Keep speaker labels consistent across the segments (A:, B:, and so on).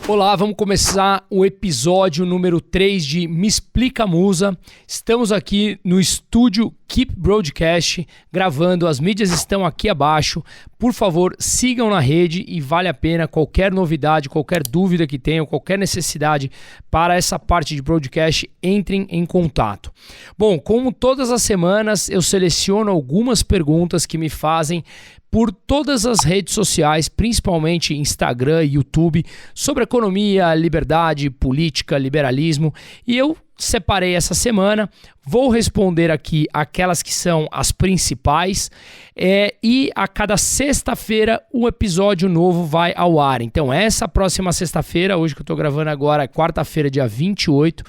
A: Olá, vamos começar o episódio número 3 de Me Explica Musa. Estamos aqui no estúdio Keep Broadcast, gravando, as mídias estão aqui abaixo. Por favor, sigam na rede e vale a pena qualquer novidade, qualquer dúvida que tenham, qualquer necessidade para essa parte de broadcast, entrem em contato. Bom, como todas as semanas, eu seleciono algumas perguntas que me fazem por todas as redes sociais, principalmente Instagram e YouTube, sobre economia, liberdade, política, liberalismo, e eu separei essa semana, vou responder aqui aquelas que são as principais, e a cada sexta-feira um episódio novo vai ao ar. Então essa próxima sexta-feira, hoje que eu estou gravando agora, é quarta-feira, dia 28,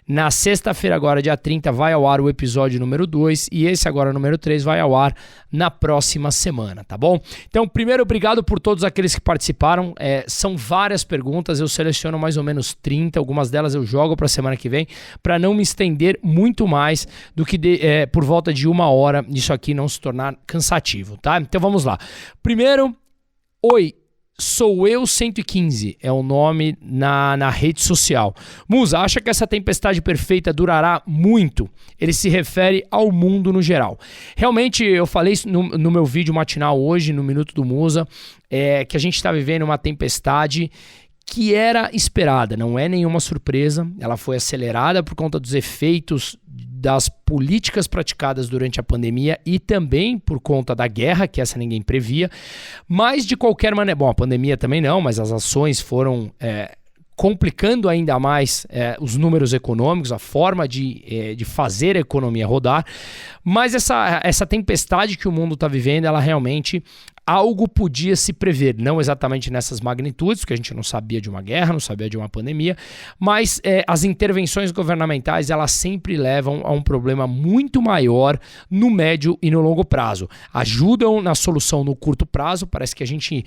A: na sexta-feira agora, dia 30, vai ao ar o episódio número 2 e esse agora, número 3, vai ao ar na próxima semana, tá bom? Então, primeiro, obrigado por todos aqueles que participaram. São várias perguntas, eu seleciono mais ou menos 30, algumas delas eu jogo para a semana que vem, para não me estender muito mais do que por volta de 1 hora, isso aqui não se tornar cansativo, tá? Então vamos lá. Primeiro, oi. Sou eu 115, é o nome na rede social. Musa, acha que essa tempestade perfeita durará muito? Ele se refere ao mundo no geral. Realmente, eu falei isso no meu vídeo matinal hoje, no Minuto do Musa, que a gente está vivendo uma tempestade que era esperada, não é nenhuma surpresa. Ela foi acelerada por conta dos efeitos das políticas praticadas durante a pandemia e também por conta da guerra, que essa ninguém previa. Mas de qualquer maneira, bom, a pandemia também não, mas as ações foram complicando ainda mais os números econômicos, a forma de fazer a economia rodar. Mas essa tempestade que o mundo está vivendo, ela realmente algo podia se prever, não exatamente nessas magnitudes, porque a gente não sabia de uma guerra, não sabia de uma pandemia, mas as intervenções governamentais, elas sempre levam a um problema muito maior no médio e no longo prazo. Ajudam na solução no curto prazo, parece que a gente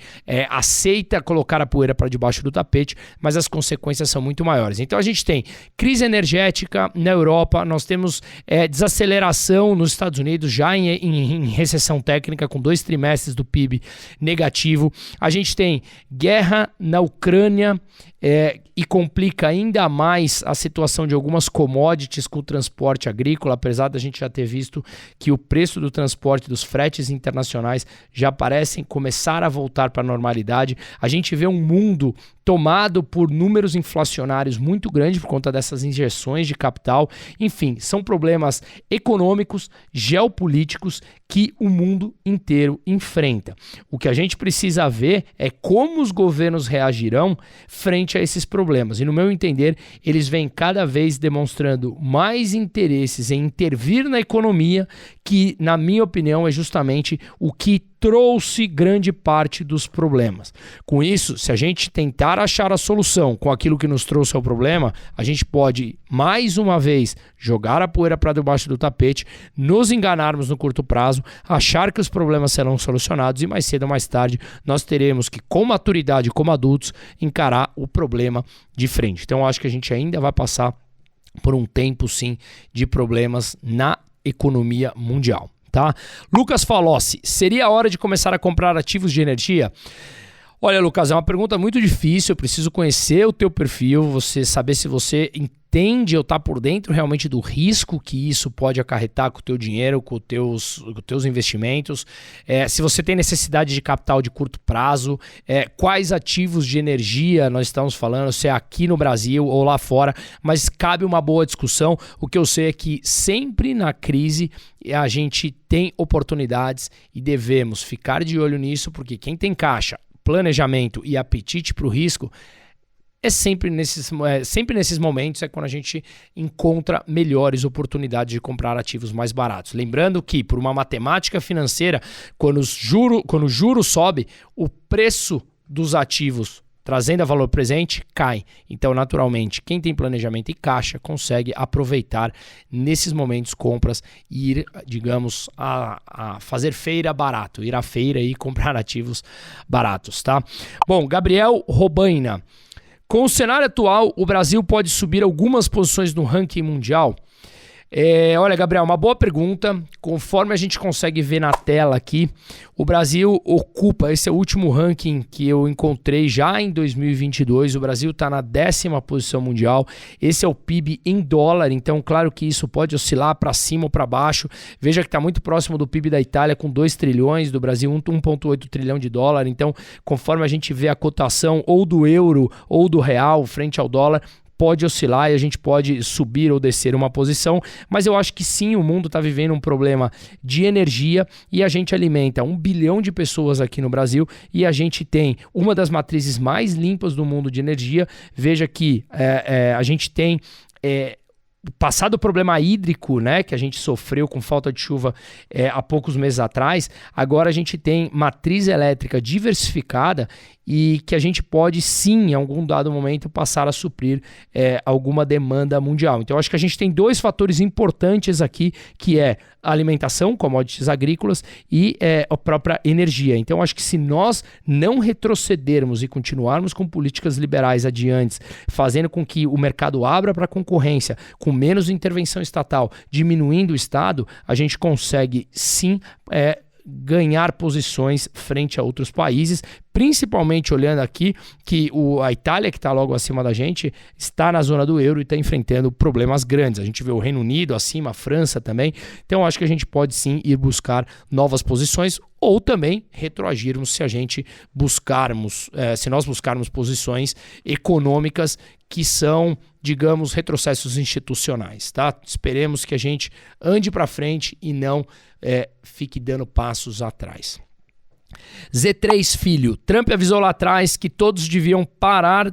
A: aceita colocar a poeira para debaixo do tapete, mas as consequências são muito maiores. Então a gente tem crise energética na Europa, nós temos desaceleração nos Estados Unidos, já em recessão técnica, com 2 trimestres do PIB negativo. A gente tem guerra na Ucrânia e complica ainda mais a situação de algumas commodities com o transporte agrícola, apesar da gente já ter visto que o preço do transporte dos fretes internacionais já parecem começar a voltar para a normalidade. A gente vê um mundo tomado por números inflacionários muito grandes por conta dessas injeções de capital. Enfim, são problemas econômicos, geopolíticos que o mundo inteiro enfrenta. O que a gente precisa ver é como os governos reagirão frente a esses problemas. E no meu entender, eles vêm cada vez demonstrando mais interesses em intervir na economia, que, na minha opinião, é justamente o que trouxe grande parte dos problemas. Com isso, se a gente tentar achar a solução com aquilo que nos trouxe ao problema, a gente pode, mais uma vez, jogar a poeira para debaixo do tapete, nos enganarmos no curto prazo, achar que os problemas serão solucionados e mais cedo ou mais tarde nós teremos que, com maturidade, como adultos, encarar o problema de frente. Então, eu acho que a gente ainda vai passar por um tempo, sim, de problemas na economia mundial. Tá? Lucas Falossi, seria a hora de começar a comprar ativos de energia? Olha, Lucas, é uma pergunta muito difícil, eu preciso conhecer o teu perfil, você saber se você entende ou está por dentro realmente do risco que isso pode acarretar com o teu dinheiro, com os teus investimentos, se você tem necessidade de capital de curto prazo, quais ativos de energia nós estamos falando, se é aqui no Brasil ou lá fora, mas cabe uma boa discussão. O que eu sei é que sempre na crise a gente tem oportunidades e devemos ficar de olho nisso, porque quem tem caixa, planejamento e apetite para o risco, sempre nesses momentos é quando a gente encontra melhores oportunidades de comprar ativos mais baratos. Lembrando que, por uma matemática financeira, quando o juro sobe, o preço dos ativos trazendo a valor presente cai. Então, naturalmente, quem tem planejamento e caixa consegue aproveitar nesses momentos compras e ir, digamos, a fazer feira barato, ir à feira e comprar ativos baratos, tá? Bom, Gabriel Robaina. Com o cenário atual, o Brasil pode subir algumas posições no ranking mundial? Olha, Gabriel, uma boa pergunta. Conforme a gente consegue ver na tela aqui, o Brasil ocupa, esse é o último ranking que eu encontrei já em 2022, o Brasil está na 10ª posição mundial, esse é o PIB em dólar, então claro que isso pode oscilar para cima ou para baixo. Veja que está muito próximo do PIB da Itália com 2 trilhões, do Brasil 1,8 trilhão de dólar, então conforme a gente vê a cotação ou do euro ou do real frente ao dólar, pode oscilar e a gente pode subir ou descer uma posição, mas eu acho que sim, o mundo está vivendo um problema de energia e a gente alimenta 1 bilhão de pessoas aqui no Brasil e a gente tem uma das matrizes mais limpas do mundo de energia. Veja que a gente tem... passado o problema hídrico, né, que a gente sofreu com falta de chuva há poucos meses atrás, agora a gente tem matriz elétrica diversificada e que a gente pode sim, em algum dado momento, passar a suprir alguma demanda mundial. Então, eu acho que a gente tem 2 fatores importantes aqui, que é a alimentação, commodities agrícolas e a própria energia. Então, eu acho que se nós não retrocedermos e continuarmos com políticas liberais adiantes, fazendo com que o mercado abra para a concorrência, com menos intervenção estatal, diminuindo o Estado, a gente consegue sim ganhar posições frente a outros países, principalmente olhando aqui que a Itália, que está logo acima da gente, está na zona do euro e está enfrentando problemas grandes. A gente vê o Reino Unido acima, a França também. Então, acho que a gente pode sim ir buscar novas posições ou também retroagirmos se a gente buscarmos, se nós buscarmos posições econômicas que são, digamos, retrocessos institucionais, tá? Esperemos que a gente ande para frente e não fique dando passos atrás. Z3 Filho, Trump avisou lá atrás que todos deviam parar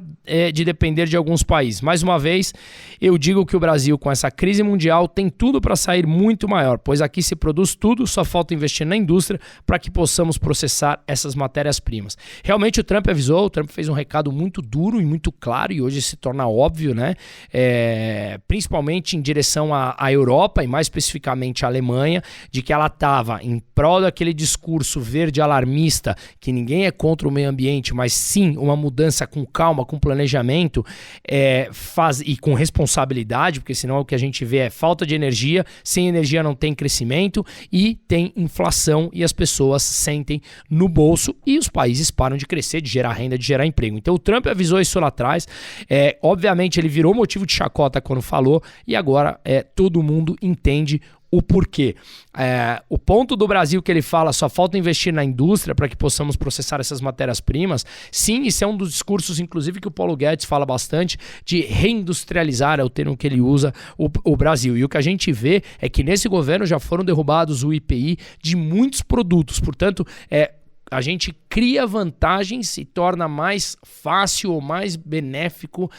A: de depender de alguns países. Mais uma vez, eu digo que o Brasil, com essa crise mundial, tem tudo para sair muito maior, pois aqui se produz tudo, só falta investir na indústria para que possamos processar essas matérias-primas. Realmente o Trump avisou, o Trump fez um recado muito duro e muito claro, e hoje se torna óbvio, né? Principalmente em direção à Europa, e mais especificamente à Alemanha, de que ela estava em prol daquele discurso verde alarmista, que ninguém é contra o meio ambiente, mas sim uma mudança com calma, com planejamento e com responsabilidade, porque senão o que a gente vê é falta de energia, sem energia não tem crescimento e tem inflação e as pessoas sentem no bolso e os países param de crescer, de gerar renda, de gerar emprego. Então o Trump avisou isso lá atrás, obviamente ele virou motivo de chacota quando falou e agora todo mundo entende o porquê. O ponto do Brasil que ele fala, só falta investir na indústria para que possamos processar essas matérias-primas. Sim, isso é um dos discursos, inclusive, que o Paulo Guedes fala bastante, de reindustrializar, é o termo que ele usa, o Brasil. E o que a gente vê é que nesse governo já foram derrubados o IPI de muitos produtos. Portanto, a gente cria vantagens e torna mais fácil ou mais benéfico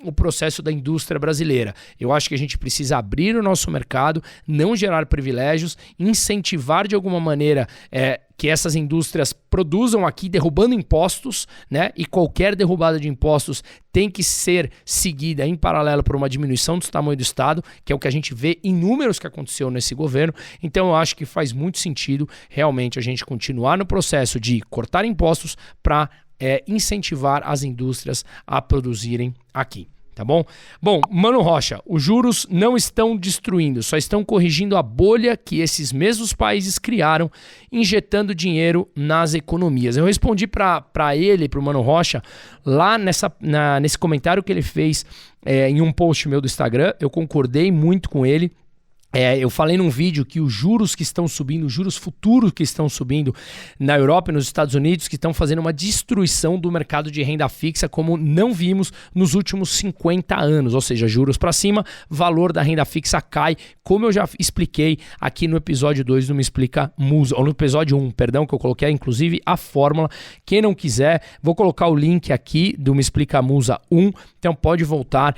A: o processo da indústria brasileira. Eu acho que a gente precisa abrir o nosso mercado, não gerar privilégios, incentivar de alguma maneira que essas indústrias produzam aqui, derrubando impostos, né? E qualquer derrubada de impostos tem que ser seguida em paralelo por uma diminuição do tamanho do Estado, que é o que a gente vê em números que aconteceu nesse governo. Então eu acho que faz muito sentido realmente a gente continuar no processo de cortar impostos para incentivar as indústrias a produzirem aqui. Tá bom? Bom, Mano Rocha, os juros não estão destruindo, só estão corrigindo a bolha que esses mesmos países criaram, injetando dinheiro nas economias. Eu respondi para ele, para o Mano Rocha, lá nesse comentário que ele fez em um post meu do Instagram. Eu concordei muito com ele. Eu falei num vídeo que os juros que estão subindo, os juros futuros que estão subindo na Europa e nos Estados Unidos, que estão fazendo uma destruição do mercado de renda fixa como não vimos nos últimos 50 anos. Ou seja, juros para cima, valor da renda fixa cai, como eu já expliquei aqui no episódio 2 do Me Explica Musa, ou no episódio 1, perdão, que eu coloquei inclusive a fórmula. Quem não quiser, vou colocar o link aqui do Me Explica Musa 1, então pode voltar,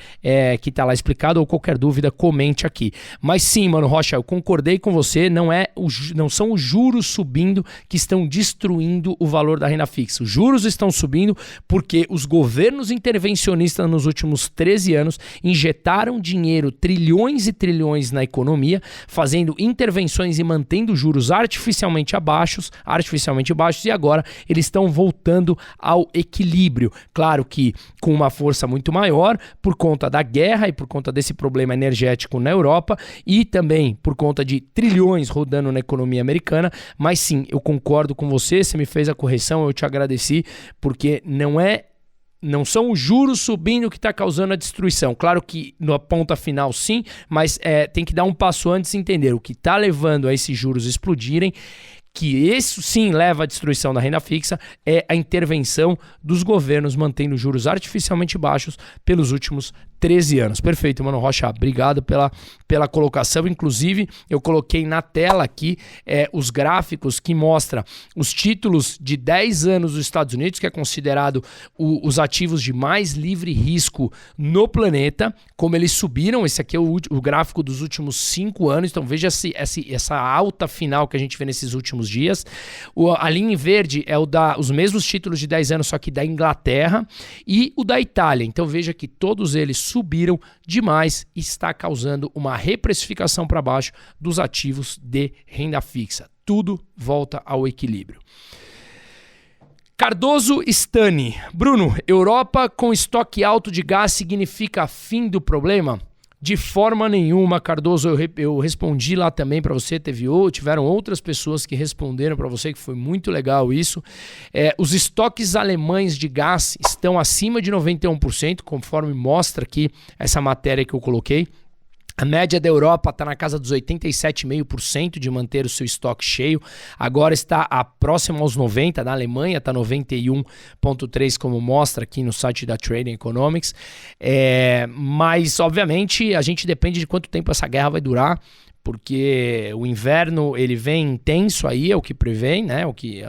A: que está lá explicado, ou qualquer dúvida, comente aqui. Mas sim, sim, mano, Rocha, eu concordei com você, não são os juros subindo que estão destruindo o valor da renda fixa. Os juros estão subindo porque os governos intervencionistas nos últimos 13 anos injetaram dinheiro, trilhões e trilhões na economia, fazendo intervenções e mantendo juros artificialmente baixos, e agora eles estão voltando ao equilíbrio. Claro que com uma força muito maior por conta da guerra e por conta desse problema energético na Europa e também por conta de trilhões rodando na economia americana, mas sim, eu concordo com você me fez a correção, eu te agradeci, porque não são os juros subindo que está causando a destruição. Claro que na ponta final sim, mas tem que dar um passo antes e entender o que está levando a esses juros explodirem, que isso sim leva à destruição da renda fixa, é a intervenção dos governos mantendo juros artificialmente baixos pelos últimos 13 anos. Perfeito, mano Rocha, obrigado pela colocação. Inclusive, eu coloquei na tela aqui os gráficos que mostram os títulos de 10 anos dos Estados Unidos, que é considerado os ativos de mais livre risco no planeta, como eles subiram. Esse aqui é o gráfico dos últimos 5 anos, então veja essa alta final que a gente vê nesses últimos dias. A linha em verde é os mesmos títulos de 10 anos, só que da Inglaterra, e o da Itália. Então veja que todos eles subiram demais e está causando uma reprecificação para baixo dos ativos de renda fixa. Tudo volta ao equilíbrio. Cardoso Stani. Bruno, Europa com estoque alto de gás significa fim do problema? De forma nenhuma, Cardoso, eu respondi lá também para você, tiveram outras pessoas que responderam para você, que foi muito legal isso. Os estoques alemães de gás estão acima de 91%, conforme mostra aqui essa matéria que eu coloquei. A média da Europa está na casa dos 87,5% de manter o seu estoque cheio. Agora está próximo aos 90%. Na Alemanha está 91,3%, como mostra aqui no site da Trading Economics. Mas, obviamente, a gente depende de quanto tempo essa guerra vai durar, porque o inverno ele vem intenso aí, é o que prevê, né? O que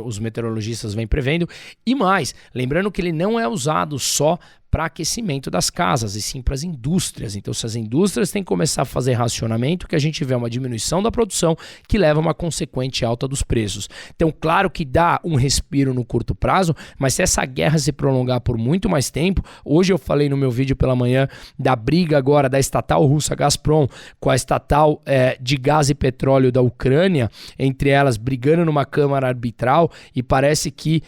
A: os meteorologistas vêm prevendo. E mais, lembrando que ele não é usado só para aquecimento das casas, e sim para as indústrias. Então, se as indústrias têm que começar a fazer racionamento, que a gente vê uma diminuição da produção que leva a uma consequente alta dos preços. Então, claro que dá um respiro no curto prazo, mas se essa guerra se prolongar por muito mais tempo, hoje eu falei no meu vídeo pela manhã da briga agora da estatal russa Gazprom com a estatal de gás e petróleo da Ucrânia, entre elas brigando numa câmara arbitral, e parece que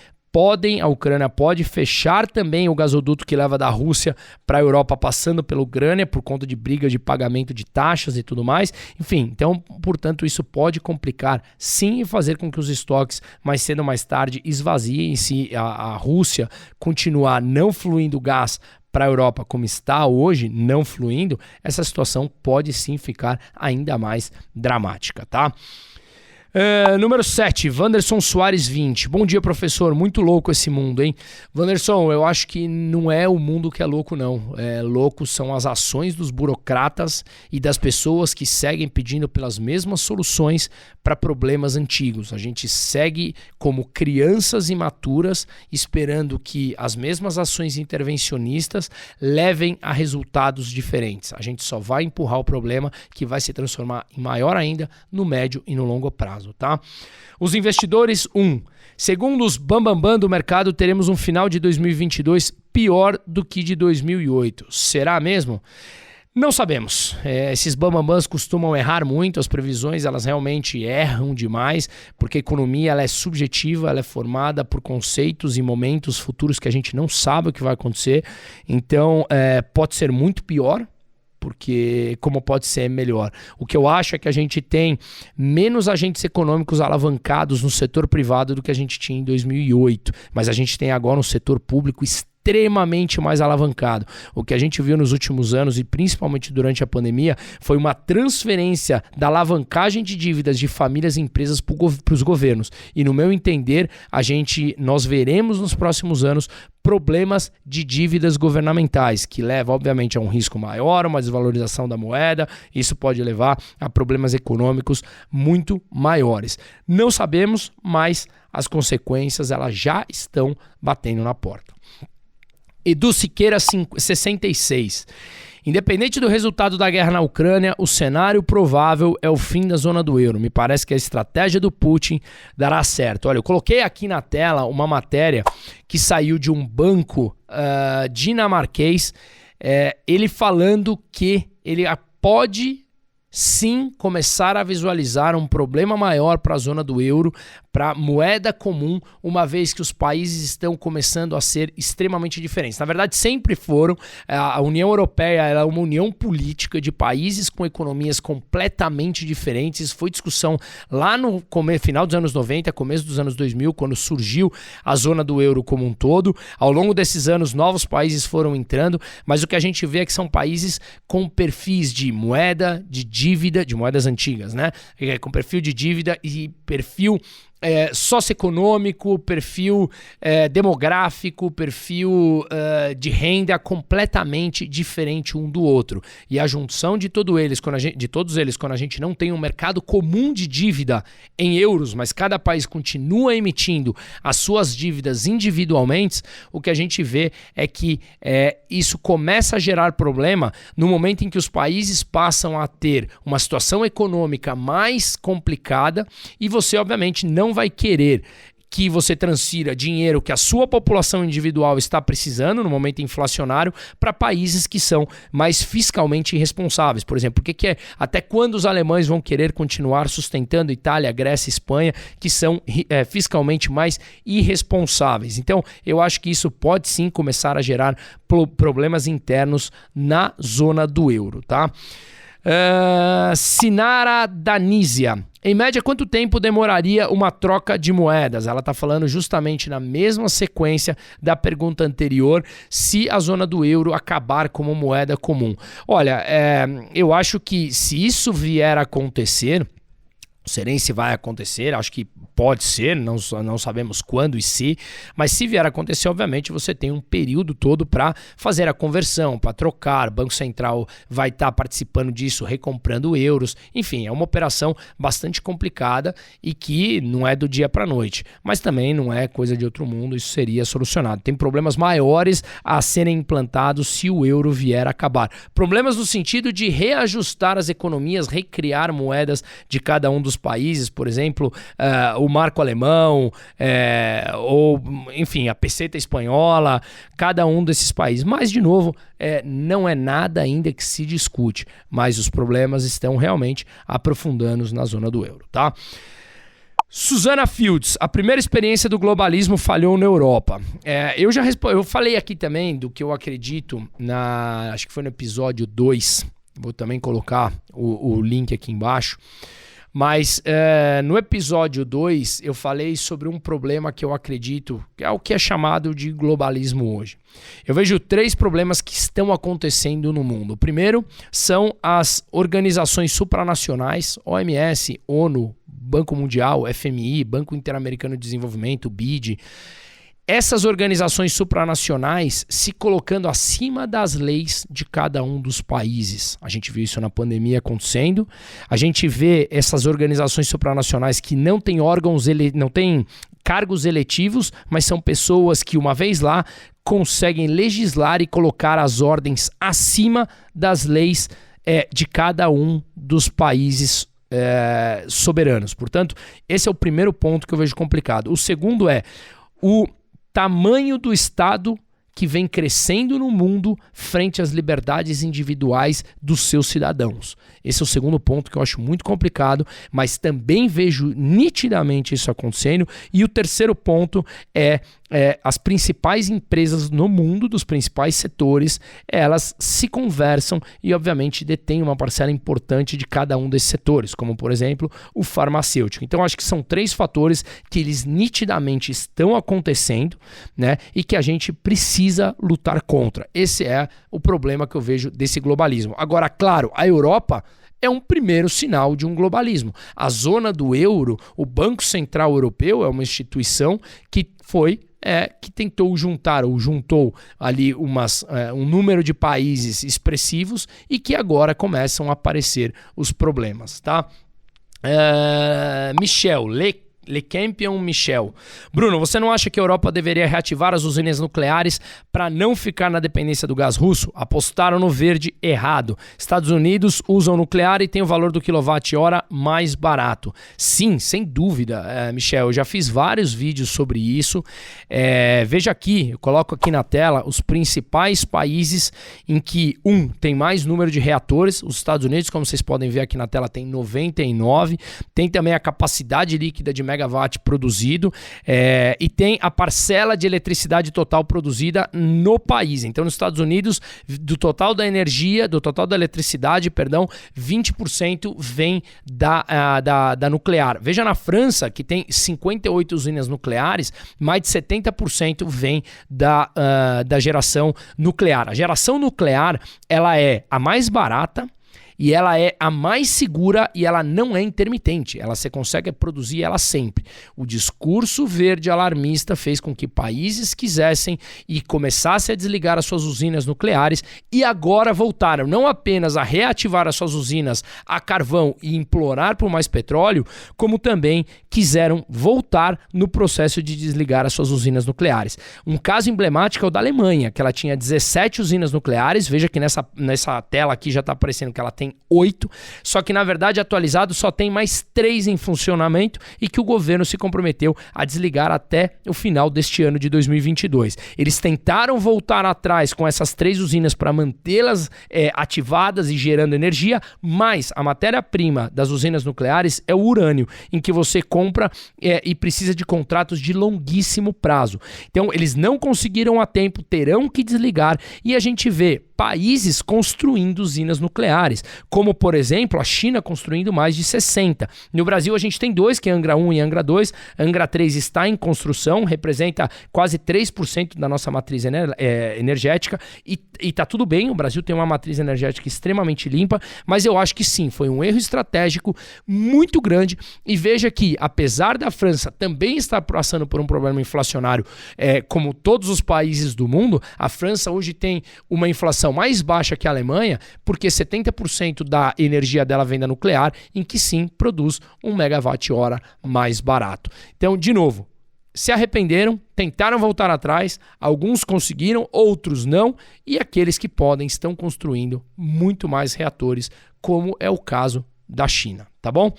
A: a Ucrânia pode fechar também o gasoduto que leva da Rússia para a Europa, passando pela Ucrânia, por conta de briga de pagamento de taxas e tudo mais. Enfim, então, portanto, isso pode complicar sim e fazer com que os estoques, mais cedo ou mais tarde, esvaziem. Se a Rússia continuar não fluindo gás para a Europa como está hoje, não fluindo, essa situação pode sim ficar ainda mais dramática, tá? Número 7, Wanderson Soares 20. Bom dia, professor. Muito louco esse mundo, hein? Wanderson, eu acho que não é o mundo que é louco, não. Louco são as ações dos burocratas e das pessoas que seguem pedindo pelas mesmas soluções para problemas antigos. A gente segue como crianças imaturas, esperando que as mesmas ações intervencionistas levem a resultados diferentes. A gente só vai empurrar o problema, que vai se transformar em maior ainda no médio e no longo prazo. Tá? Os investidores, segundo os bambambam do mercado, teremos um final de 2022 pior do que de 2008. Será mesmo? Não sabemos. Esses bambambãs costumam errar muito, as previsões elas realmente erram demais, porque a economia ela é subjetiva, ela é formada por conceitos e momentos futuros que a gente não sabe o que vai acontecer. Então, pode ser muito pior, porque como pode ser melhor. O que eu acho é que a gente tem menos agentes econômicos alavancados no setor privado do que a gente tinha em 2008, mas a gente tem agora um setor público extremamente mais alavancado. O que a gente viu nos últimos anos e principalmente durante a pandemia foi uma transferência da alavancagem de dívidas de famílias e empresas para os governos. E no meu entender, nós veremos nos próximos anos problemas de dívidas governamentais, que leva, obviamente, a um risco maior, uma desvalorização da moeda. Isso pode levar a problemas econômicos muito maiores. Não sabemos, mas as consequências elas já estão batendo na porta. Edu Siqueira 66. Independente do resultado da guerra na Ucrânia, o cenário provável é o fim da zona do euro. Me parece que a estratégia do Putin dará certo. Olha, eu coloquei aqui na tela uma matéria que saiu de um banco dinamarquês, ele falando que ele pode sim começar a visualizar um problema maior para a zona do euro, para a moeda comum, uma vez que os países estão começando a ser extremamente diferentes. Na verdade, sempre foram. A União Europeia é uma união política de países com economias completamente diferentes. Isso foi discussão lá no final dos anos 90, começo dos anos 2000, quando surgiu a zona do euro como um todo. Ao longo desses anos, novos países foram entrando, mas o que a gente vê é que são países com perfis de moeda, de dívida, de moedas antigas, né? Com perfil de dívida e perfil socioeconômico, perfil demográfico, perfil de renda completamente diferente um do outro. E a junção de todos eles, quando a gente não tem um mercado comum de dívida em euros, mas cada país continua emitindo as suas dívidas individualmente, o que a gente vê é que isso começa a gerar problema no momento em que os países passam a ter uma situação econômica mais complicada e você, obviamente, não vai querer que você transfira dinheiro que a sua população individual está precisando no momento inflacionário para países que são mais fiscalmente irresponsáveis. Por exemplo, até quando os alemães vão querer continuar sustentando Itália, Grécia, Espanha, que são fiscalmente mais irresponsáveis? Então, eu acho que isso pode sim começar a gerar problemas internos na zona do euro, tá? Sinara Danísia. Em média, quanto tempo demoraria uma troca de moedas? Ela está falando justamente na mesma sequência da pergunta anterior, se a zona do euro acabar como moeda comum. Olha, eu acho que se isso vier a acontecer, não sei nem se vai acontecer, acho que pode ser, não sabemos quando e se, mas se vier a acontecer, obviamente você tem um período todo para fazer a conversão, para trocar, o Banco Central vai estar participando disso, recomprando euros, enfim, é uma operação bastante complicada e que não é do dia para a noite, mas também não é coisa de outro mundo, isso seria solucionado. Tem problemas maiores a serem implantados se o euro vier a acabar. Problemas no sentido de reajustar as economias, recriar moedas de cada um dos países, por exemplo, o marco alemão, ou enfim, a peseta espanhola, cada um desses países. Mas, de novo, não é nada ainda que se discute, mas os problemas estão realmente aprofundando na zona do euro, tá? Susana Fields, a primeira experiência do globalismo falhou na Europa. Eu falei aqui também do que eu acredito, acho que foi no episódio 2, vou também colocar o link aqui embaixo. Mas no episódio 2 eu falei sobre um problema que eu acredito que é o que é chamado de globalismo hoje. Eu vejo 3 problemas que estão acontecendo no mundo. O primeiro são as organizações supranacionais, OMS, ONU, Banco Mundial, FMI, Banco Interamericano de Desenvolvimento, BID. Essas organizações supranacionais se colocando acima das leis de cada um dos países. A gente viu isso na pandemia acontecendo. A gente vê essas organizações supranacionais que não têm não têm cargos eletivos, mas são pessoas que, uma vez lá, conseguem legislar e colocar as ordens acima das leis de cada um dos países soberanos. Portanto, esse é o primeiro ponto que eu vejo complicado. O segundo é o tamanho do Estado que vem crescendo no mundo frente às liberdades individuais dos seus cidadãos. Esse é o segundo ponto que eu acho muito complicado, mas também vejo nitidamente isso acontecendo. E o terceiro ponto é as principais empresas no mundo, dos principais setores, elas se conversam e, obviamente, detêm uma parcela importante de cada um desses setores, como, por exemplo, o farmacêutico. Então, acho que são 3 fatores que eles nitidamente estão acontecendo, né, e que a gente precisa lutar contra. Esse é o problema que eu vejo desse globalismo. Agora, claro, a Europa é um primeiro sinal de um globalismo. A zona do euro, o Banco Central Europeu, é uma instituição que que tentou juntar ou juntou ali um número de países expressivos e que agora começam a aparecer os problemas, tá? Michel Le Campion Michel. Bruno, você não acha que a Europa deveria reativar as usinas nucleares para não ficar na dependência do gás russo? Apostaram no verde errado. Estados Unidos usam nuclear e tem o valor do quilowatt-hora mais barato. Sim, sem dúvida, Michel. Eu já fiz vários vídeos sobre isso. Veja aqui, eu coloco aqui na tela os principais países em que, tem mais número de reatores. Os Estados Unidos, como vocês podem ver aqui na tela, tem 99. Tem também a capacidade líquida de megawatt produzido e tem a parcela de eletricidade total produzida no país. Então, nos Estados Unidos, do total da energia, do total da eletricidade, 20% vem da nuclear. Veja na França, que tem 58 usinas nucleares, mais de 70% vem da geração nuclear. A geração nuclear, ela é a mais barata, e ela é a mais segura e ela não é intermitente. Você consegue produzir ela sempre. O discurso verde alarmista fez com que países quisessem e começassem a desligar as suas usinas nucleares e agora voltaram não apenas a reativar as suas usinas a carvão e implorar por mais petróleo, como também quiseram voltar no processo de desligar as suas usinas nucleares. Um caso emblemático é o da Alemanha, que ela tinha 17 usinas nucleares. Veja que nessa tela aqui já está aparecendo que ela tem 8, só que na verdade atualizado só tem mais 3 em funcionamento e que o governo se comprometeu a desligar até o final deste ano de 2022. Eles tentaram voltar atrás com essas 3 usinas para mantê-las ativadas e gerando energia, mas a matéria-prima das usinas nucleares é o urânio, em que você compra e precisa de contratos de longuíssimo prazo. Então eles não conseguiram a tempo, terão que desligar e a gente vê países construindo usinas nucleares, como por exemplo a China construindo mais de 60. No Brasil a gente tem 2, que é Angra 1 e Angra 2. Angra 3 está em construção, representa quase 3% da nossa matriz energética e está tudo bem, o Brasil tem uma matriz energética extremamente limpa, mas eu acho que sim, foi um erro estratégico muito grande e veja que apesar da França também estar passando por um problema inflacionário como todos os países do mundo, a França hoje tem uma inflação mais baixa que a Alemanha, porque 70% da energia dela vem da nuclear, em que sim produz 1 megawatt-hora mais barato. Então, de novo, se arrependeram, tentaram voltar atrás, alguns conseguiram, outros não, e aqueles que podem estão construindo muito mais reatores, como é o caso da China, tá bom?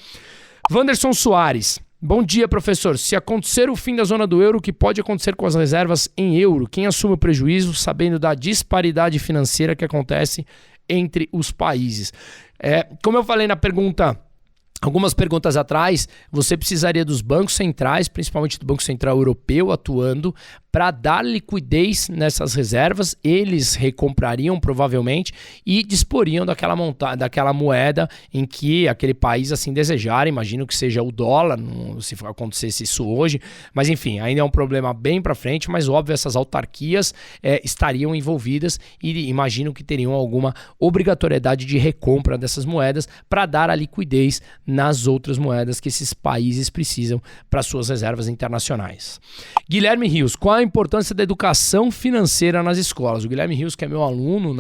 A: Wanderson Soares. Bom dia, professor. Se acontecer o fim da zona do euro, o que pode acontecer com as reservas em euro? Quem assume o prejuízo, sabendo da disparidade financeira que acontece entre os países? Como eu falei na pergunta, algumas perguntas atrás, você precisaria dos bancos centrais, principalmente do Banco Central Europeu, atuando para dar liquidez nessas reservas. Eles recomprariam provavelmente e disporiam daquela moeda em que aquele país assim desejar. Imagino que seja o dólar, se acontecesse isso hoje, mas enfim, ainda é um problema bem para frente, mas óbvio essas autarquias estariam envolvidas e imagino que teriam alguma obrigatoriedade de recompra dessas moedas para dar a liquidez nas outras moedas que esses países precisam para suas reservas internacionais. Guilherme Rios, qual a importância da educação financeira nas escolas? O Guilherme Rios, que é meu aluno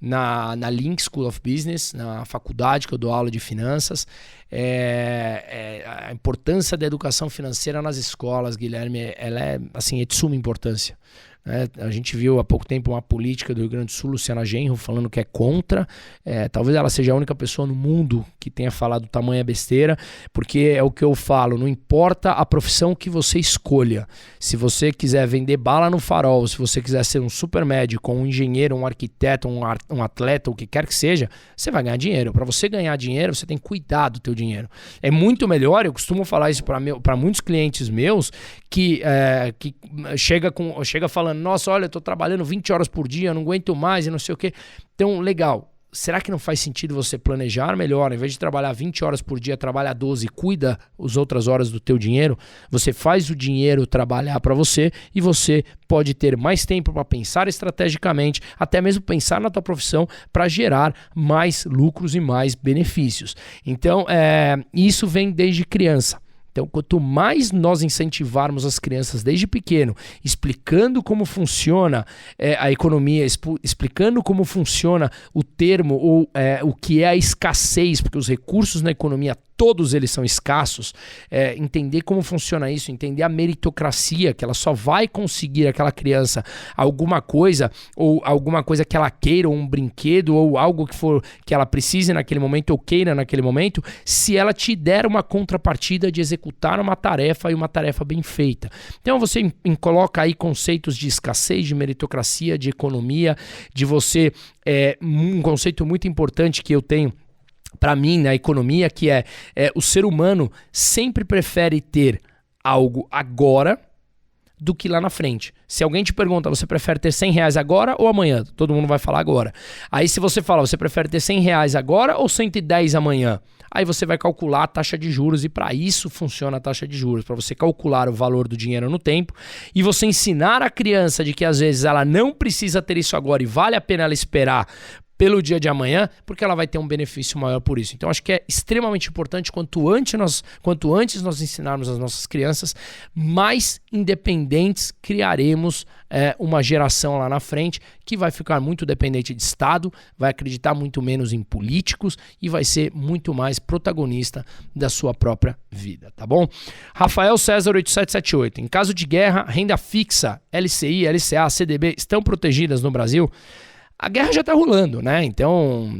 A: na Link School of Business, na faculdade que eu dou aula de finanças, a importância da educação financeira nas escolas, Guilherme, ela é de suma importância. A gente viu há pouco tempo uma política do Rio Grande do Sul, Luciana Genro, falando que é contra. Talvez ela seja a única pessoa no mundo que tenha falado tamanha besteira, porque é o que eu falo, não importa a profissão que você escolha. Se você quiser vender bala no farol, se você quiser ser um super médico, um engenheiro, um arquiteto, um atleta, o que quer que seja, você vai ganhar dinheiro. Para você ganhar dinheiro, você tem que cuidar do teu dinheiro. É muito melhor, eu costumo falar isso para muitos clientes meus, que chega falando, nossa, olha, eu tô trabalhando 20 horas por dia, eu não aguento mais e não sei o quê. Então, legal. Será que não faz sentido você planejar melhor? Em vez de trabalhar 20 horas por dia, trabalha 12 e cuida as outras horas do teu dinheiro. Você faz o dinheiro trabalhar para você e você pode ter mais tempo para pensar estrategicamente, até mesmo pensar na tua profissão para gerar mais lucros e mais benefícios. Então, isso vem desde criança. Então, quanto mais nós incentivarmos as crianças desde pequeno, explicando como funciona a economia, explicando como funciona o termo ou o que é a escassez, porque os recursos na economia todos eles são escassos, entender como funciona isso, entender a meritocracia, que ela só vai conseguir aquela criança alguma coisa, ou alguma coisa que ela queira, ou um brinquedo, ou algo que ela precise naquele momento, ou queira naquele momento, se ela te der uma contrapartida de executar uma tarefa e uma tarefa bem feita. Então você coloca aí conceitos de escassez, de meritocracia, de economia, de você, um conceito muito importante que eu tenho para mim na economia, que é o ser humano sempre prefere ter algo agora do que lá na frente. Se alguém te pergunta, você prefere ter 100 reais agora ou amanhã? Todo mundo vai falar agora. Aí se você fala, você prefere ter 100 reais agora ou 110 amanhã? Aí você vai calcular a taxa de juros e para isso funciona a taxa de juros, para você calcular o valor do dinheiro no tempo e você ensinar a criança de que às vezes ela não precisa ter isso agora e vale a pena ela esperar pelo dia de amanhã, porque ela vai ter um benefício maior por isso. Então acho que é extremamente importante, quanto antes nós ensinarmos as nossas crianças, mais independentes criaremos uma geração lá na frente que vai ficar muito dependente de Estado, vai acreditar muito menos em políticos e vai ser muito mais protagonista da sua própria vida, tá bom? Rafael César 8778. Em caso de guerra, renda fixa, LCI, LCA, CDB estão protegidas no Brasil? A guerra já está rolando, né? Então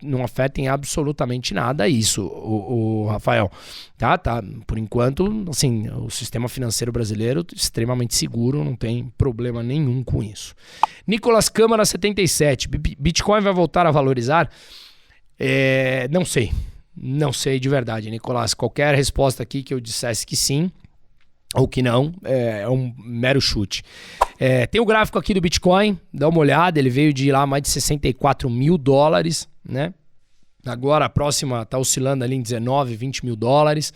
A: não afeta em absolutamente nada isso, o Rafael. Tá, por enquanto, assim, o sistema financeiro brasileiro extremamente seguro, não tem problema nenhum com isso. Nicolas Câmara 77, Bitcoin vai voltar a valorizar? Não sei de verdade, Nicolas. Qualquer resposta aqui que eu dissesse que sim ou que não, é um mero chute. Tem o gráfico aqui do Bitcoin, dá uma olhada, ele veio de lá mais de 64 mil dólares, né? Agora a próxima está oscilando ali em 19, 20 mil dólares.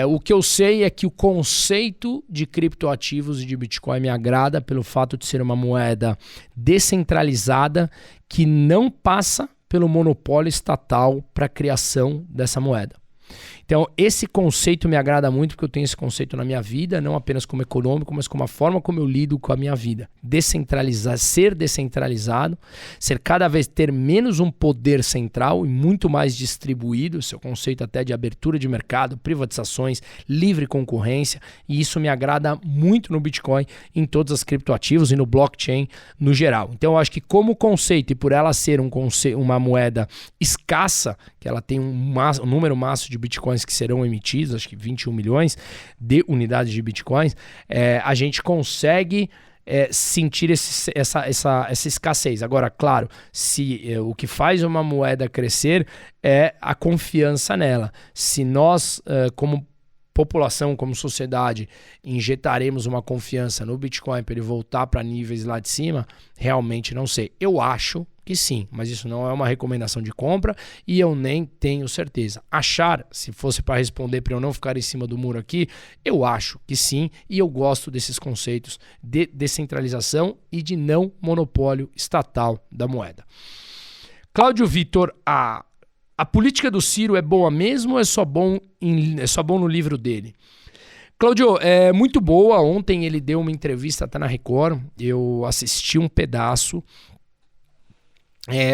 A: O que eu sei é que o conceito de criptoativos e de Bitcoin me agrada pelo fato de ser uma moeda descentralizada que não passa pelo monopólio estatal para a criação dessa moeda. Então, esse conceito me agrada muito porque eu tenho esse conceito na minha vida, não apenas como econômico, mas como a forma como eu lido com a minha vida. Ser descentralizado, ser cada vez ter menos um poder central e muito mais distribuído, esse é o conceito até de abertura de mercado, privatizações, livre concorrência, e isso me agrada muito no Bitcoin, em todos os criptoativos e no blockchain no geral. Então, eu acho que como conceito e por ela ser uma moeda escassa, que ela tem um número máximo de Bitcoins que serão emitidos, acho que 21 milhões de unidades de Bitcoins, a gente consegue sentir essa escassez. Agora, claro, o que faz uma moeda crescer é a confiança nela. Se nós, como população, como sociedade, injetaremos uma confiança no Bitcoin para ele voltar para níveis lá de cima, realmente não sei. Eu acho que sim, mas isso não é uma recomendação de compra e eu nem tenho certeza. Achar, se fosse para responder para eu não ficar em cima do muro aqui, eu acho que sim e eu gosto desses conceitos de descentralização e de não monopólio estatal da moeda. Cláudio Vitor, a política do Ciro é boa mesmo ou é só bom no livro dele? Cláudio, é muito boa. Ontem ele deu uma entrevista até na Record, eu assisti um pedaço.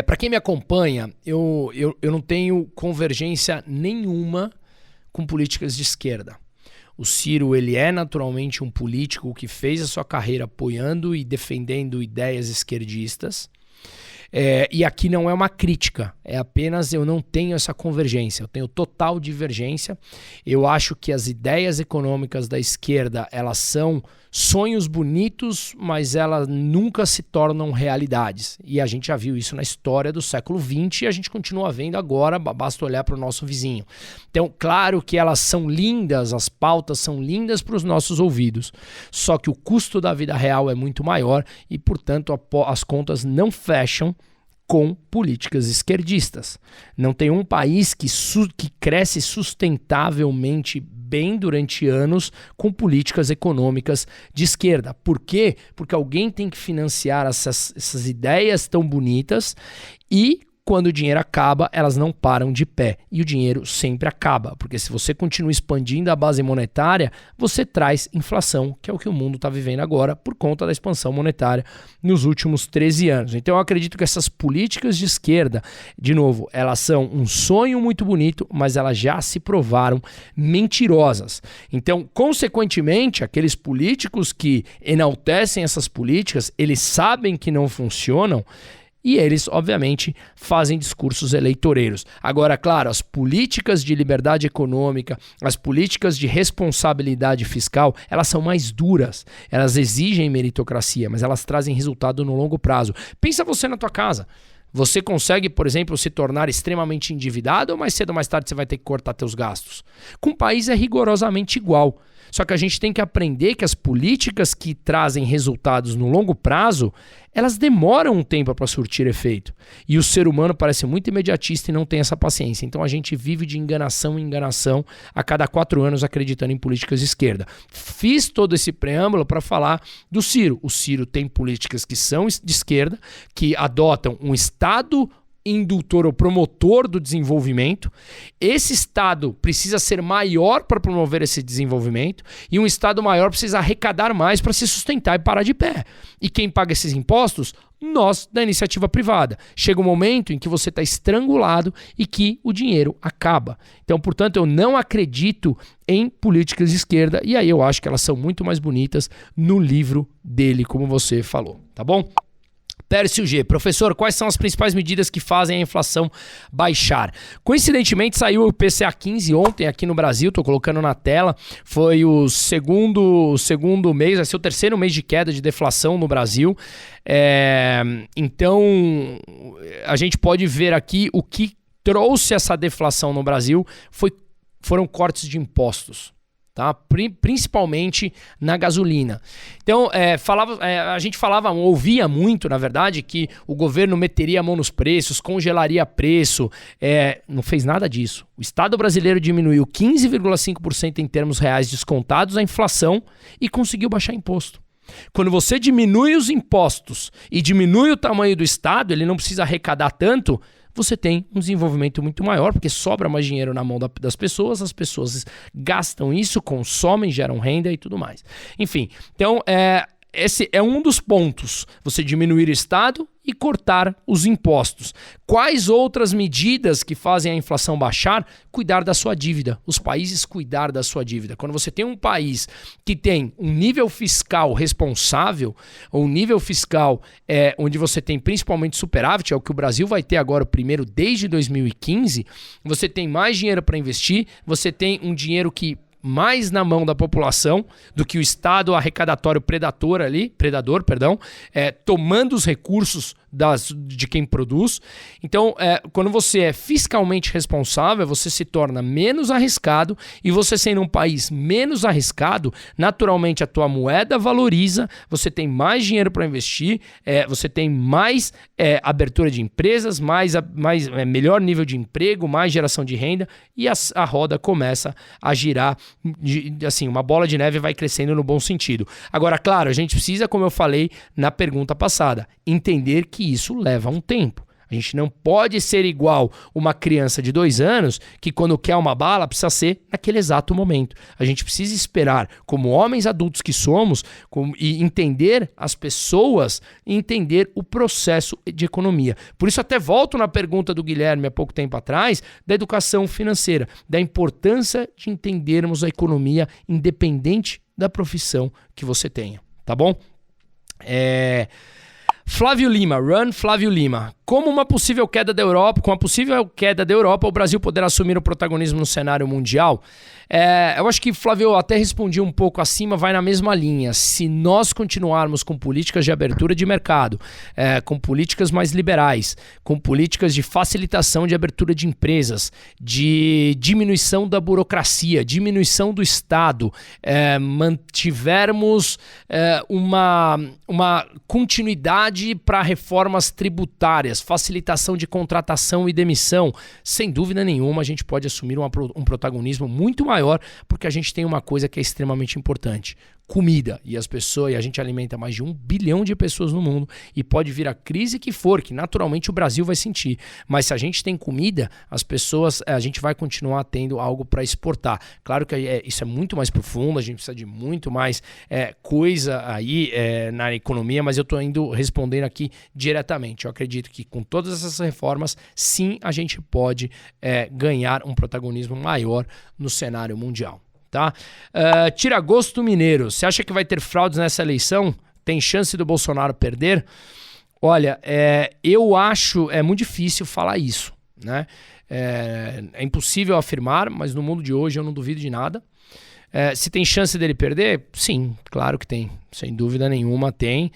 A: Para quem me acompanha, eu não tenho convergência nenhuma com políticas de esquerda. O Ciro, ele é naturalmente um político que fez a sua carreira apoiando e defendendo ideias esquerdistas. E aqui não é uma crítica, é apenas eu não tenho essa convergência, eu tenho total divergência. Eu acho que as ideias econômicas da esquerda, elas são sonhos bonitos, mas elas nunca se tornam realidades. E a gente já viu isso na história do século XX e a gente continua vendo agora, basta olhar para o nosso vizinho. Então, claro que elas são lindas, as pautas são lindas para os nossos ouvidos, só que o custo da vida real é muito maior e, portanto, as contas não fecham com políticas esquerdistas. Não tem um país que cresce sustentavelmente bem durante anos com políticas econômicas de esquerda. Por quê? Porque alguém tem que financiar essas ideias tão bonitas e quando o dinheiro acaba, elas não param de pé. E o dinheiro sempre acaba, porque se você continua expandindo a base monetária, você traz inflação, que é o que o mundo está vivendo agora por conta da expansão monetária nos últimos 13 anos. Então eu acredito que essas políticas de esquerda, de novo, elas são um sonho muito bonito, mas elas já se provaram mentirosas. Então, consequentemente, aqueles políticos que enaltecem essas políticas, eles sabem que não funcionam e eles, obviamente, fazem discursos eleitoreiros. Agora, claro, as políticas de liberdade econômica, as políticas de responsabilidade fiscal, elas são mais duras. Elas exigem meritocracia, mas elas trazem resultado no longo prazo. Pensa você na tua casa. Você consegue, por exemplo, se tornar extremamente endividado ou mais cedo ou mais tarde você vai ter que cortar teus gastos? Com o país é rigorosamente igual. Só que a gente tem que aprender que as políticas que trazem resultados no longo prazo, elas demoram um tempo para surtir efeito. E o ser humano parece muito imediatista e não tem essa paciência. Então a gente vive de enganação em enganação a cada 4 anos acreditando em políticas de esquerda. Fiz todo esse preâmbulo para falar do Ciro. O Ciro tem políticas que são de esquerda, que adotam um Estado indutor ou promotor do desenvolvimento. Esse Estado precisa ser maior para promover esse desenvolvimento e um Estado maior precisa arrecadar mais para se sustentar e parar de pé. E quem paga esses impostos? Nós, da iniciativa privada. Chega um momento em que você está estrangulado e que o dinheiro acaba. Então, portanto, eu não acredito em políticas de esquerda e aí eu acho que elas são muito mais bonitas no livro dele, como você falou, tá bom? Pércio G. Professor, quais são as principais medidas que fazem a inflação baixar? Coincidentemente, saiu o IPCA 15 ontem aqui no Brasil, estou colocando na tela. Foi o segundo mês, vai ser o terceiro mês de queda de deflação no Brasil. Então, a gente pode ver aqui o que trouxe essa deflação no Brasil foram cortes de impostos. Tá? Principalmente na gasolina. Então, a gente ouvia muito, na verdade, que o governo meteria a mão nos preços, congelaria preço. Não fez nada disso. O Estado brasileiro diminuiu 15,5% em termos reais descontados a inflação e conseguiu baixar imposto. Quando você diminui os impostos e diminui o tamanho do Estado, ele não precisa arrecadar tanto, você tem um desenvolvimento muito maior, porque sobra mais dinheiro na mão das pessoas, as pessoas gastam isso, consomem, geram renda e tudo mais. Enfim, então esse é um dos pontos, você diminuir o Estado e cortar os impostos. Quais outras medidas que fazem a inflação baixar? Cuidar da sua dívida. Os países cuidar da sua dívida. Quando você tem um país que tem um nível fiscal responsável, ou um nível fiscal onde você tem principalmente superávit, é o que o Brasil vai ter agora o primeiro desde 2015, você tem mais dinheiro para investir, você tem um dinheiro que mais na mão da população do que o Estado arrecadatório predador, tomando os recursos de quem produz. Então, quando você é fiscalmente responsável, você se torna menos arriscado e você sendo um país menos arriscado, naturalmente a tua moeda valoriza, você tem mais dinheiro para investir, você tem mais abertura de empresas, melhor nível de emprego, mais geração de renda e a roda começa a girar, assim, uma bola de neve vai crescendo no bom sentido. Agora, claro, a gente precisa, como eu falei na pergunta passada, entender que isso leva um tempo. A gente não pode ser igual uma criança de 2 anos que quando quer uma bala precisa ser naquele exato momento. A gente precisa esperar, como homens adultos que somos, e entender as pessoas, entender o processo de economia. Por isso até volto na pergunta do Guilherme há pouco tempo atrás, da educação financeira, da importância de entendermos a economia independente da profissão que você tenha, tá bom? Flávio Lima, Run Flávio Lima. Com uma possível queda da Europa, o Brasil poderá assumir o protagonismo no cenário mundial? Eu acho que, Flávio, eu até respondi um pouco acima, vai na mesma linha. Se nós continuarmos com políticas de abertura de mercado, com políticas mais liberais, com políticas de facilitação de abertura de empresas, de diminuição da burocracia, diminuição do Estado, mantivermos uma continuidade para reformas tributárias, facilitação de contratação e demissão, sem dúvida nenhuma a gente pode assumir um protagonismo muito maior, porque a gente tem uma coisa que é extremamente importante: comida. E a gente alimenta mais de 1 bilhão de pessoas no mundo e pode vir a crise que for, que naturalmente o Brasil vai sentir. Mas se a gente tem comida, a gente vai continuar tendo algo para exportar. Claro que isso é muito mais profundo, a gente precisa de muito mais coisa aí na economia, mas eu estou indo respondendo aqui diretamente. Eu acredito que com todas essas reformas, sim, a gente pode ganhar um protagonismo maior no cenário mundial. Tá? Tiragosto Mineiro, você acha que vai ter fraudes nessa eleição? Tem chance do Bolsonaro perder? Olha, eu acho muito difícil falar isso, né? É impossível afirmar, mas no mundo de hoje eu não duvido de nada. Se tem chance dele perder? Sim, claro que tem, sem dúvida nenhuma tem.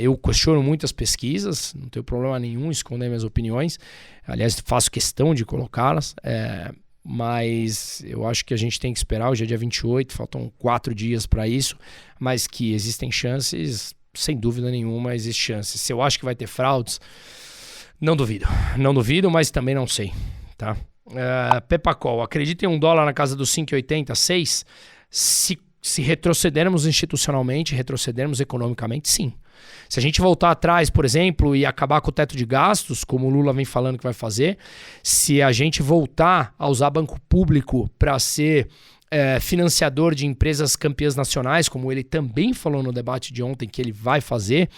A: Eu questiono muitas pesquisas, não tenho problema nenhum em esconder minhas opiniões, aliás faço questão de colocá-las, mas eu acho que a gente tem que esperar. Hoje é dia 28, faltam 4 dias para isso, mas que existem chances, sem dúvida nenhuma existe chances. Se eu acho que vai ter fraudes, não duvido, mas também não sei, tá? Pepacol, acredita em $1 na casa dos 5,80, 6? Se retrocedermos institucionalmente, retrocedermos economicamente, sim. Se a gente voltar atrás, por exemplo, e acabar com o teto de gastos, como o Lula vem falando que vai fazer, se a gente voltar a usar banco público para ser financiador de empresas campeãs nacionais, como ele também falou no debate de ontem que ele vai fazer,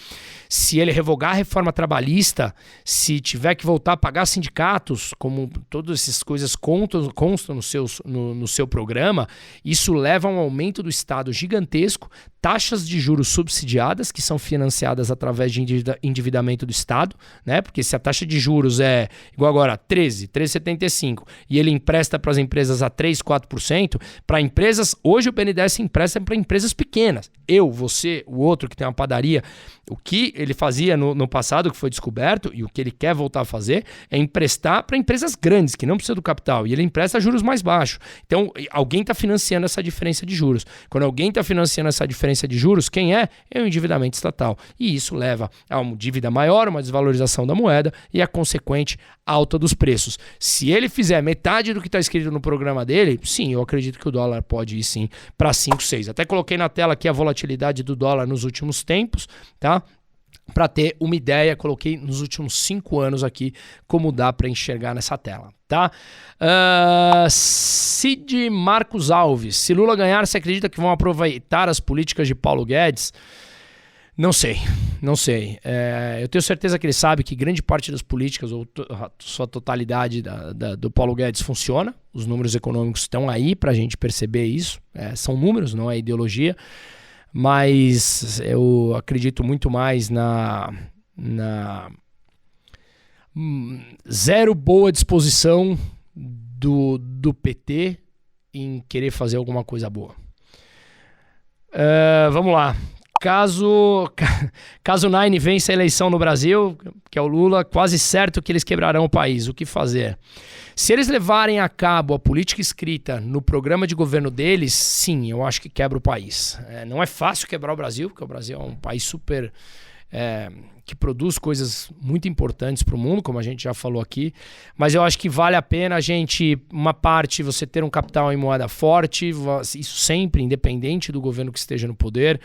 A: se ele revogar a reforma trabalhista, se tiver que voltar a pagar sindicatos, como todas essas coisas constam no seu programa, isso leva a um aumento do Estado gigantesco, taxas de juros subsidiadas, que são financiadas através de endividamento do Estado, né? Porque se a taxa de juros é igual agora a 13,75 e ele empresta para as empresas a 3%, 4%, para empresas, hoje o BNDES empresta para empresas pequenas. Eu, você, o outro que tem uma padaria, o que ele fazia no passado, que foi descoberto, e o que ele quer voltar a fazer, é emprestar para empresas grandes, que não precisam do capital, e ele empresta a juros mais baixos. Então, alguém está financiando essa diferença de juros. Quando alguém está financiando essa diferença de juros, quem é? É o endividamento estatal. E isso leva a uma dívida maior, uma desvalorização da moeda e a consequente alta dos preços. Se ele fizer metade do que está escrito no programa dele, sim, eu acredito que o dólar pode ir sim para 5, 6. Até coloquei na tela aqui a volatilidade do dólar nos últimos tempos, tá? Para ter uma ideia, coloquei nos últimos 5 anos aqui como dá para enxergar nessa tela, tá? Cid Marcos Alves, se Lula ganhar, você acredita que vão aproveitar as políticas de Paulo Guedes? Não sei. Eu tenho certeza que ele sabe que grande parte das políticas, ou a sua totalidade do Paulo Guedes funciona. Os números econômicos estão aí para a gente perceber isso. São números, não é ideologia. Mas eu acredito muito mais na zero boa disposição do PT em querer fazer alguma coisa boa. Vamos lá. Caso Nine vence a eleição no Brasil, que é o Lula, quase certo que eles quebrarão o país. O que fazer? Se eles levarem a cabo a política escrita no programa de governo deles, sim, eu acho que quebra o país. Não é fácil quebrar o Brasil, porque o Brasil é um país super... que produz coisas muito importantes para o mundo, como a gente já falou aqui, mas eu acho que vale a pena a gente, uma parte, você ter um capital em moeda forte, isso sempre, independente do governo que esteja no poder,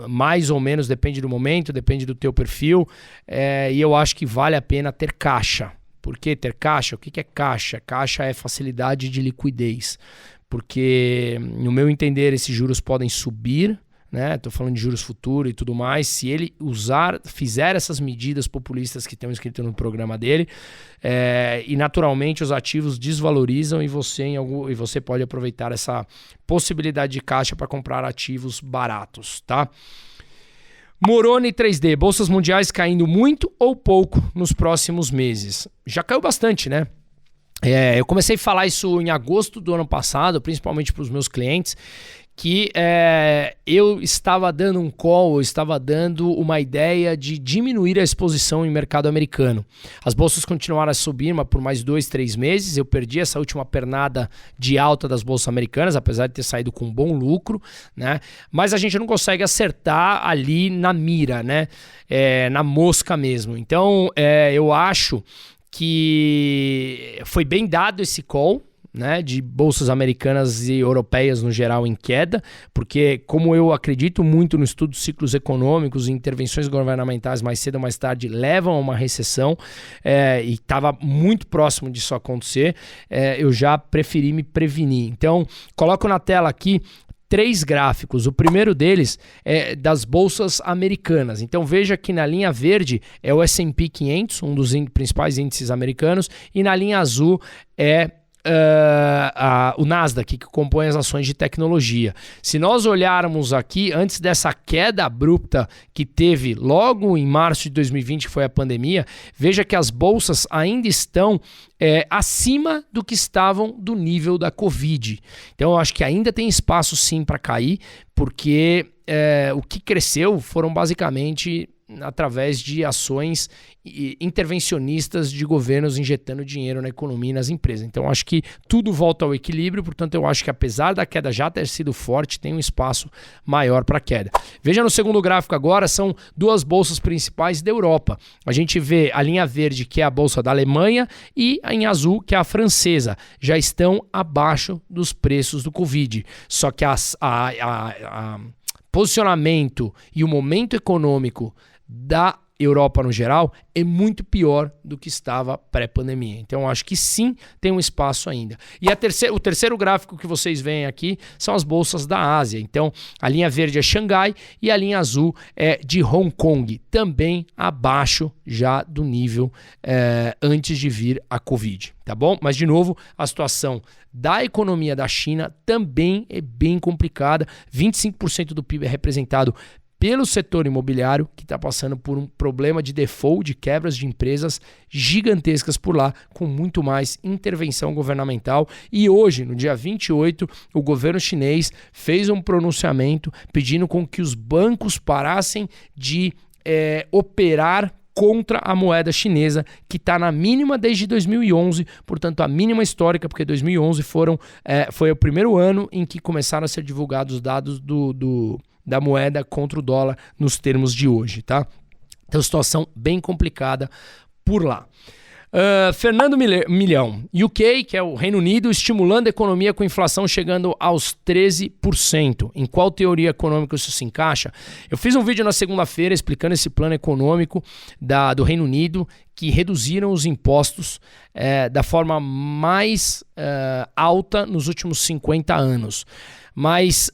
A: mais ou menos, depende do momento, depende do teu perfil, e eu acho que vale a pena ter caixa. Por que ter caixa? O que é caixa? Caixa é facilidade de liquidez, porque, no meu entender, esses juros podem subir, né? Tô falando de juros futuros e tudo mais. Se ele fizer essas medidas populistas que estão escritas no programa dele, e naturalmente os ativos desvalorizam e você pode aproveitar essa possibilidade de caixa para comprar ativos baratos, tá? Moroni 3D, bolsas mundiais caindo muito ou pouco nos próximos meses? Já caiu bastante, né? Eu comecei a falar isso em agosto do ano passado, principalmente para os meus clientes, que eu estava dando um call, eu estava dando uma ideia de diminuir a exposição em mercado americano. As bolsas continuaram a subir por mais 2, 3 meses, eu perdi essa última pernada de alta das bolsas americanas, apesar de ter saído com bom lucro, né? Mas a gente não consegue acertar ali na mira, né? Na mosca mesmo. Então, eu acho que foi bem dado esse call, né, de bolsas americanas e europeias no geral em queda, porque como eu acredito muito no estudo de ciclos econômicos e intervenções governamentais mais cedo ou mais tarde levam a uma recessão, e estava muito próximo disso acontecer, eu já preferi me prevenir. Então, coloco na tela aqui 3 gráficos. O primeiro deles é das bolsas americanas. Então veja que na linha verde é o S&P 500, um dos principais índices americanos, e na linha azul é o Nasdaq, que compõe as ações de tecnologia. Se nós olharmos aqui, antes dessa queda abrupta que teve logo em março de 2020, que foi a pandemia, veja que as bolsas ainda estão acima do que estavam do nível da Covid. Então eu acho que ainda tem espaço sim para cair, porque o que cresceu foram basicamente através de ações intervencionistas de governos injetando dinheiro na economia e nas empresas. Então, acho que tudo volta ao equilíbrio, portanto, eu acho que apesar da queda já ter sido forte, tem um espaço maior para queda. Veja no segundo gráfico agora, são 2 bolsas principais da Europa. A gente vê a linha verde, que é a bolsa da Alemanha, e em azul, que é a francesa. Já estão abaixo dos preços do Covid. Só que posicionamento e o momento econômico da Europa no geral é muito pior do que estava pré-pandemia. Então, acho que sim, tem um espaço ainda. E o terceiro gráfico que vocês veem aqui são as bolsas da Ásia. Então, a linha verde é Xangai e a linha azul é de Hong Kong, também abaixo já do nível antes de vir a Covid, tá bom? Mas, de novo, a situação da economia da China também é bem complicada. 25% do PIB é representado pelo setor imobiliário, que está passando por um problema de default, de quebras de empresas gigantescas por lá, com muito mais intervenção governamental. E hoje, no dia 28, o governo chinês fez um pronunciamento pedindo com que os bancos parassem de operar contra a moeda chinesa, que está na mínima desde 2011, portanto a mínima histórica, porque 2011 foi o primeiro ano em que começaram a ser divulgados os dados da moeda contra o dólar nos termos de hoje, tá? Então, situação bem complicada por lá. Fernando Milhão, UK, que é o Reino Unido, estimulando a economia com inflação chegando aos 13%. Em qual teoria econômica isso se encaixa? Eu fiz um vídeo na segunda-feira explicando esse plano econômico do Reino Unido, que reduziram os impostos da forma mais alta nos últimos 50 anos. Mas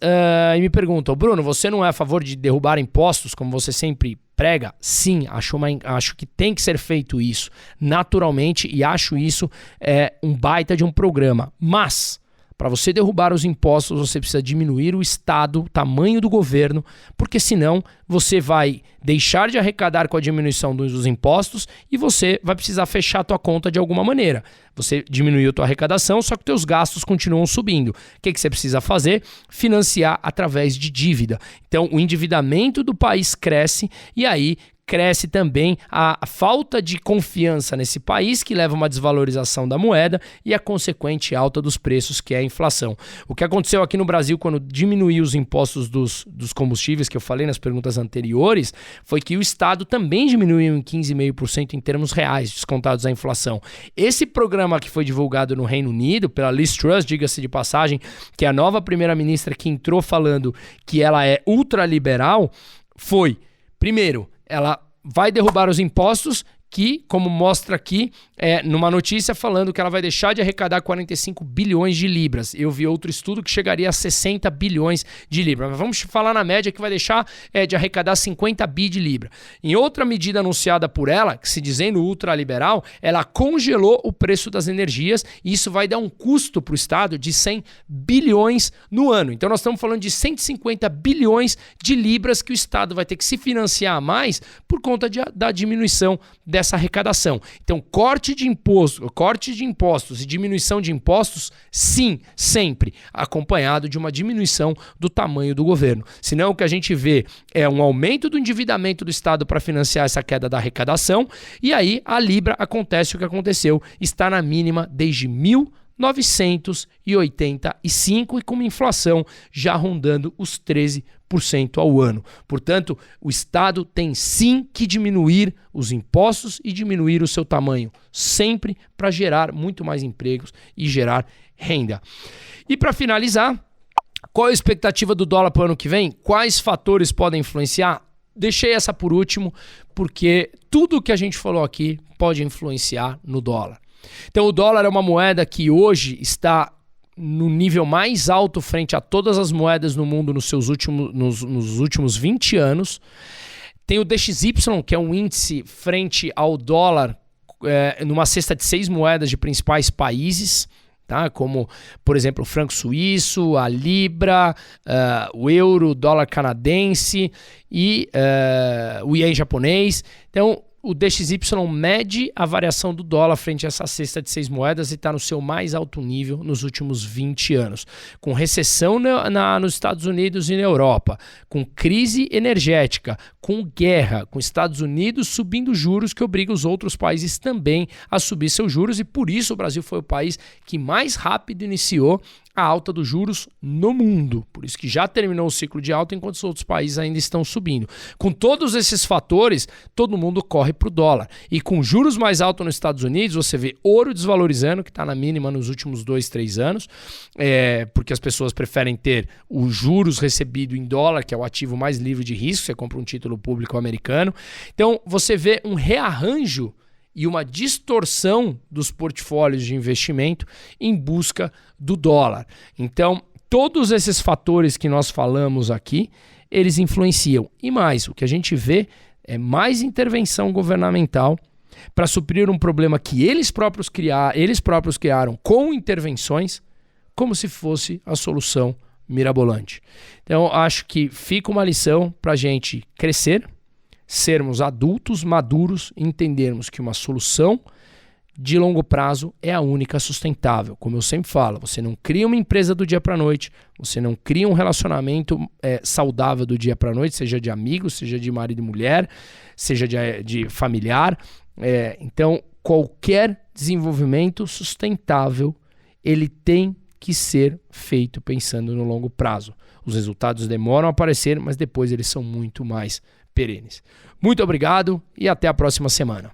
A: me perguntam, Bruno, você não é a favor de derrubar impostos, como você sempre prega? Sim, acho que tem que ser feito isso naturalmente, e acho isso um baita de um programa. Mas, para você derrubar os impostos, você precisa diminuir o Estado, o tamanho do governo, porque senão você vai deixar de arrecadar com a diminuição dos impostos e você vai precisar fechar a tua conta de alguma maneira. Você diminuiu a tua arrecadação, só que teus gastos continuam subindo. O que você precisa fazer? Financiar através de dívida. Então, o endividamento do país cresce e aí cresce também a falta de confiança nesse país, que leva a uma desvalorização da moeda e a consequente alta dos preços, que é a inflação. O que aconteceu aqui no Brasil quando diminuiu os impostos dos combustíveis, que eu falei nas perguntas anteriores, foi que o Estado também diminuiu em 15,5% em termos reais, descontados a inflação. Esse programa que foi divulgado no Reino Unido pela Liz Truss, diga-se de passagem, que é a nova primeira-ministra que entrou falando que ela é ultraliberal, foi, primeiro, ela vai derrubar os impostos, que, como mostra aqui, numa notícia falando que ela vai deixar de arrecadar 45 bilhões de libras. Eu vi outro estudo que chegaria a 60 bilhões de libras. Mas vamos falar na média que vai deixar de arrecadar 50 bi de libra. Em outra medida anunciada por ela, que se dizendo ultraliberal, ela congelou o preço das energias e isso vai dar um custo para o Estado de 100 bilhões no ano. Então nós estamos falando de 150 bilhões de libras que o Estado vai ter que se financiar a mais por conta da diminuição dessa arrecadação. Então, corte de impostos e diminuição de impostos, sim, sempre acompanhado de uma diminuição do tamanho do governo. Senão, o que a gente vê é um aumento do endividamento do Estado para financiar essa queda da arrecadação, e aí a Libra acontece o que aconteceu, está na mínima desde 1990. 985 e com uma inflação já rondando os 13% ao ano. Portanto, o Estado tem sim que diminuir os impostos e diminuir o seu tamanho, sempre para gerar muito mais empregos e gerar renda. E para finalizar, qual é a expectativa do dólar para o ano que vem? Quais fatores podem influenciar? Deixei essa por último, porque tudo que a gente falou aqui pode influenciar no dólar. Então o dólar é uma moeda que hoje está no nível mais alto frente a todas as moedas no mundo nos últimos 20 anos. Tem o DXY, que é um índice frente ao dólar numa cesta de 6 moedas de principais países, tá? Como, por exemplo, o franco suíço, a libra, o euro, o dólar canadense e o ien japonês. Então, o DXY mede a variação do dólar frente a essa cesta de 6 moedas e está no seu mais alto nível nos últimos 20 anos. Com recessão nos Estados Unidos e na Europa, com crise energética, com guerra, com Estados Unidos subindo juros que obriga os outros países também a subir seus juros, e por isso o Brasil foi o país que mais rápido iniciou a alta dos juros no mundo. Por isso que já terminou o ciclo de alta enquanto os outros países ainda estão subindo. Com todos esses fatores, todo mundo corre para o dólar. E com juros mais altos nos Estados Unidos, você vê ouro desvalorizando, que está na mínima nos últimos 2-3 anos, porque as pessoas preferem ter os juros recebido em dólar, que é o ativo mais livre de risco, você compra um título público americano. Então, você vê um rearranjo e uma distorção dos portfólios de investimento em busca do dólar. Então, todos esses fatores que nós falamos aqui, eles influenciam. E mais, o que a gente vê é mais intervenção governamental para suprir um problema que eles próprios criaram com intervenções, como se fosse a solução mirabolante. Então, acho que fica uma lição para a gente crescer, sermos adultos, maduros, entendermos que uma solução de longo prazo é a única sustentável. Como eu sempre falo, você não cria uma empresa do dia para a noite, você não cria um relacionamento saudável do dia para a noite, seja de amigos, seja de marido e mulher, seja de familiar. Então, qualquer desenvolvimento sustentável, ele tem que ser feito pensando no longo prazo. Os resultados demoram a aparecer, mas depois eles são muito mais perenes. Muito obrigado e até a próxima semana.